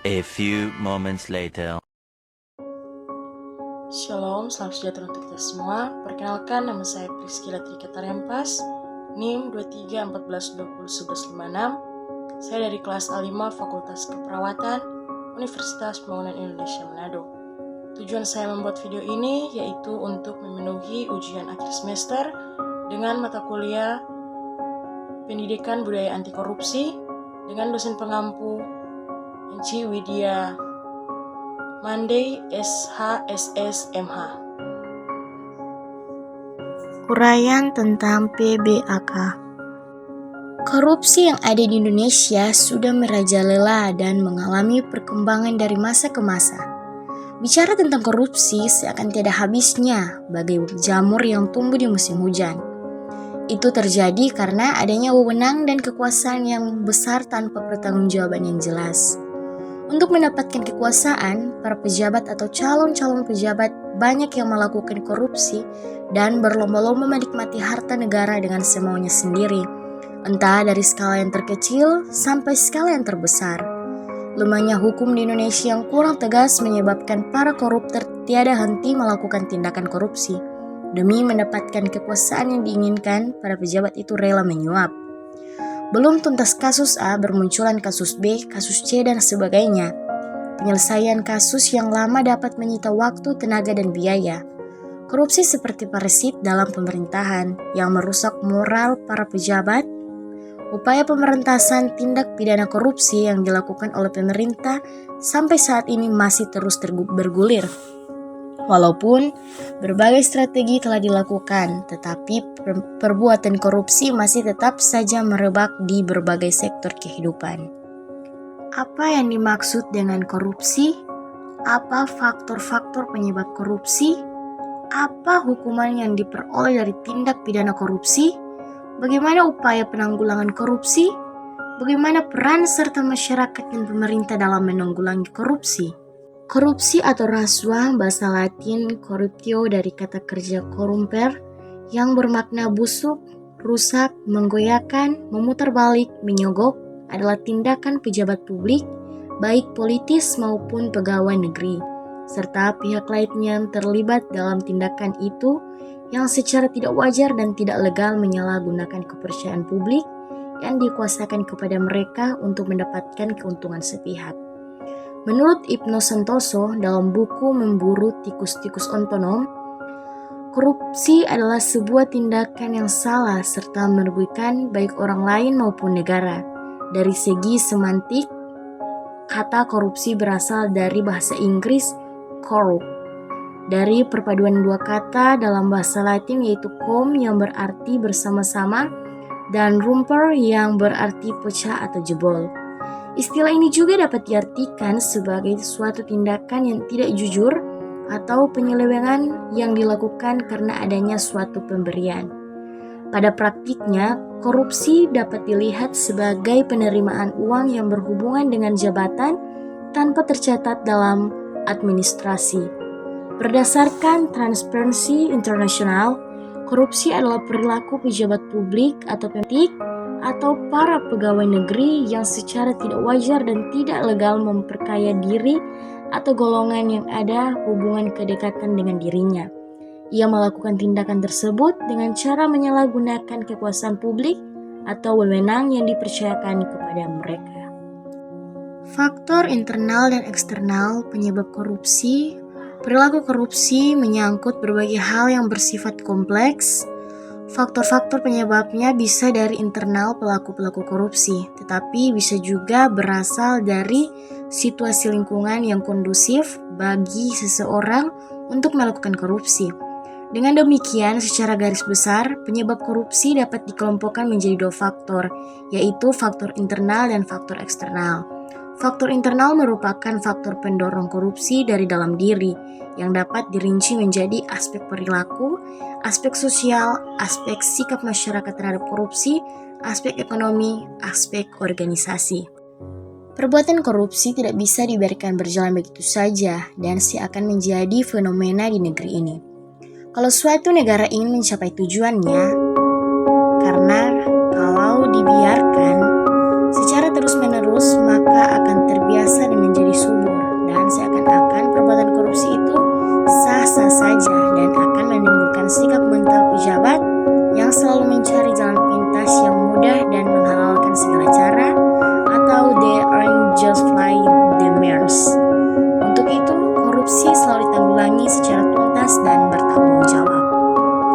A few moments later. Shalom, salam sejahtera untuk kita semua. Perkenalkan, nama saya Priscilla Trika Tariampas, NIM 2314201156. Saya dari kelas A5 Fakultas Keperawatan, Universitas Pembangunan Indonesia Manado. Tujuan saya membuat video ini yaitu untuk memenuhi ujian akhir semester dengan mata kuliah Pendidikan Budaya Anti Korupsi dengan dosen pengampu Enci Widya Mandey SHSS/MH. Uraian tentang PBAK. Korupsi yang ada di Indonesia sudah merajalela dan mengalami perkembangan dari masa ke masa. Bicara tentang korupsi seakan tiada habisnya bagai jamur yang tumbuh di musim hujan. Itu terjadi karena adanya wewenang dan kekuasaan yang besar tanpa pertanggungjawaban yang jelas. Untuk mendapatkan kekuasaan, para pejabat atau calon-calon pejabat banyak yang melakukan korupsi dan berlomba-lomba menikmati harta negara dengan semaunya sendiri, entah dari skala yang terkecil sampai skala yang terbesar. Lemahnya hukum di Indonesia yang kurang tegas menyebabkan para koruptor tiada henti melakukan tindakan korupsi. Demi mendapatkan kekuasaan yang diinginkan, para pejabat itu rela menyuap. Belum tuntas kasus A, bermunculan kasus B, kasus C, dan sebagainya. Penyelesaian kasus yang lama dapat menyita waktu, tenaga, dan biaya. Korupsi seperti parasit dalam pemerintahan yang merusak moral para pejabat. Upaya pemberantasan tindak pidana korupsi yang dilakukan oleh pemerintah sampai saat ini masih terus bergulir. Walaupun berbagai strategi telah dilakukan, tetapi perbuatan korupsi masih tetap saja merebak di berbagai sektor kehidupan. Apa yang dimaksud dengan korupsi? Apa faktor-faktor penyebab korupsi? Apa hukuman yang diperoleh dari tindak pidana korupsi? Bagaimana upaya penanggulangan korupsi? Bagaimana peran serta masyarakat dan pemerintah dalam menanggulangi korupsi? Korupsi atau rasuah bahasa Latin corruptio dari kata kerja corrumper yang bermakna busuk, rusak, menggoyahkan, memutarbalik, menyogok adalah tindakan pejabat publik, baik politis maupun pegawai negeri, serta pihak lainnya yang terlibat dalam tindakan itu yang secara tidak wajar dan tidak legal menyalahgunakan kepercayaan publik yang dikuasakan kepada mereka untuk mendapatkan keuntungan sepihak. Menurut Ibnu Santoso dalam buku Memburu Tikus-Tikus Otonom, korupsi adalah sebuah tindakan yang salah serta merugikan baik orang lain maupun negara. Dari segi semantik, kata korupsi berasal dari bahasa Inggris corrupt, dari perpaduan dua kata dalam bahasa Latin yaitu cum yang berarti bersama-sama dan rumper yang berarti pecah atau jebol. Istilah ini juga dapat diartikan sebagai suatu tindakan yang tidak jujur atau penyelewengan yang dilakukan karena adanya suatu pemberian. Pada praktiknya, korupsi dapat dilihat sebagai penerimaan uang yang berhubungan dengan jabatan tanpa tercatat dalam administrasi. Berdasarkan Transparency International, korupsi adalah perilaku pejabat publik atau politik atau para pegawai negeri yang secara tidak wajar dan tidak legal memperkaya diri atau golongan yang ada hubungan kedekatan dengan dirinya. Ia melakukan tindakan tersebut dengan cara menyalahgunakan kekuasaan publik atau wewenang yang dipercayakan kepada mereka. Faktor internal dan eksternal penyebab korupsi. Perilaku korupsi menyangkut berbagai hal yang bersifat kompleks. Faktor-faktor penyebabnya bisa dari internal pelaku-pelaku korupsi, tetapi bisa juga berasal dari situasi lingkungan yang kondusif bagi seseorang untuk melakukan korupsi. Dengan demikian, secara garis besar, penyebab korupsi dapat dikelompokkan menjadi dua faktor, yaitu faktor internal dan faktor eksternal. Faktor internal merupakan faktor pendorong korupsi dari dalam diri, yang dapat dirinci menjadi aspek perilaku, aspek sosial, aspek sikap masyarakat terhadap korupsi, aspek ekonomi, aspek organisasi. Perbuatan korupsi tidak bisa dibiarkan berjalan begitu saja dan seakan menjadi fenomena di negeri ini. Kalau suatu negara ingin mencapai tujuannya, karena kalau dibiarkan secara terus-menerus maka akan terbiasa dan menjadi Fly the Mares. Untuk itu, korupsi selalu ditanggulangi secara tuntas dan bertanggung jawab.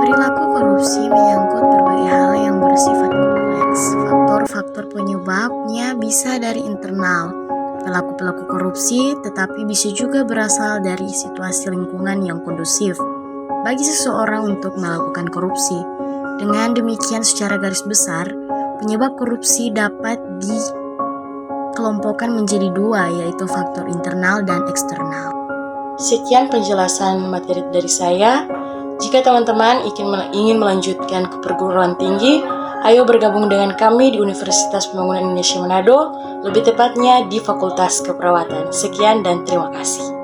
Perilaku korupsi menyangkut berbagai hal yang bersifat kompleks. Faktor-faktor penyebabnya bisa dari internal pelaku-pelaku korupsi, tetapi bisa juga berasal dari situasi lingkungan yang kondusif bagi seseorang untuk melakukan korupsi. Dengan demikian, secara garis besar, penyebab korupsi dapat dikelompokkan menjadi dua, yaitu faktor internal dan eksternal. Sekian penjelasan materi dari saya. Jika teman-teman ingin melanjutkan ke perguruan tinggi, ayo bergabung dengan kami di Universitas Pembangunan Indonesia Manado, lebih tepatnya di Fakultas Keperawatan. Sekian dan terima kasih.